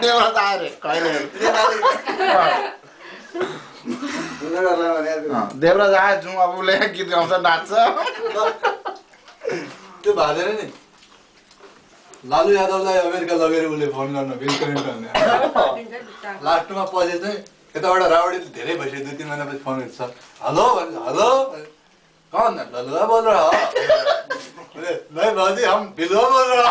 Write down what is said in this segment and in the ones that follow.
देवराज आयो रे कहिले देवराज आयो जाउँ अब उसले गीत गाउँछ नाच्छ त्यो भाँदैन नि लालु यादवलाई अमेरिका लगेर उसले फोन गर्न बिल कनेक्ट गर्ने लास्टमा पछि चाहिँ यताबाट रावडीले धेरै भइसक्यो 2-3 महिनापछि फोन गर्छ हेलो भन्छ हेलो कौन ललुआ बोल रहा हो नहीं भाजी हम बिलुआ बोल रहा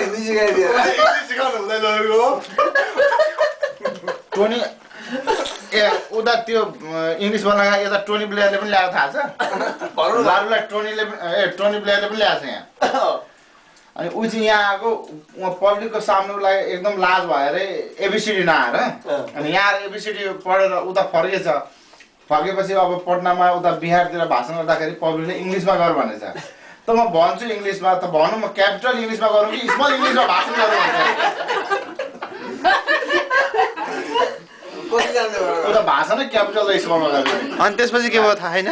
हिन्दी सिकाइदियो सिकाउनु हुँदैन ललुको टोनी ए उता त्यो इङ्ग्लिस बोल्नका यता टोनी ब्लेयरले पनि ल्याएको थाहा छ लालुलाई टोनी ब्लेयरले पनि ल्याएको छ यहाँ अनि ऊ चाहिँ यहाँ आएको उहाँ पब्लिकको सामने उसलाई एकदम लाज भएर एबिसिडी नआएर अनि यहाँ एबिसिडी पढेर उता फर्केछ फर्केपछि अब पटनामा उता बिहारतिर भाषण गर्दाखेरि पब्लिकले इङ्ग्लिसमा गर भनेछ त म भन्छु इङ्ग्लिसमा त भनौँ म क्यापिटल इङ्ग्लिसमा गरौँ कि स्मल इङ्ग्लिसमा भाषण गरौँ उता भाषणै क्यापिटल र स्मलमा गर्नु अनि त्यसपछि के भयो थाहा छैन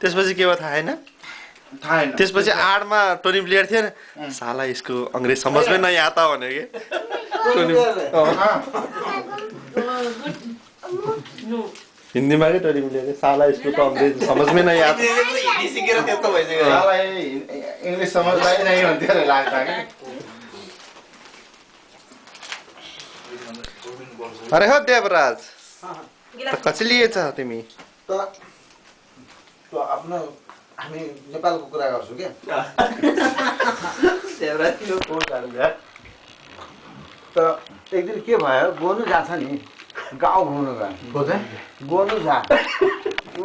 त्यसपछि के भयो थाहा छैन थाहा छैन त्यसपछि आडमा टोनी ब्लेयर थियो नि साला यसको अंग्रेज समझ में नहीं आता भने के हिन्दीमा के टोनी ब्लेयर साला यसको त अंग्रेज समझ में नहीं आता हिन्दी सिकेर त्यस्तो भइसक्यो सालाई इङ्ग्लिस समझलाई नै हुन्थ्यो रे लाग्छ कि अरे हो देवराज त कति लिएछ तिमी त आफ्नो हामी नेपालको कुरा गर्छु के त एक दिन के भयो गोनु जान्छ नि गाउँ घुम्नु गयो गोनु जा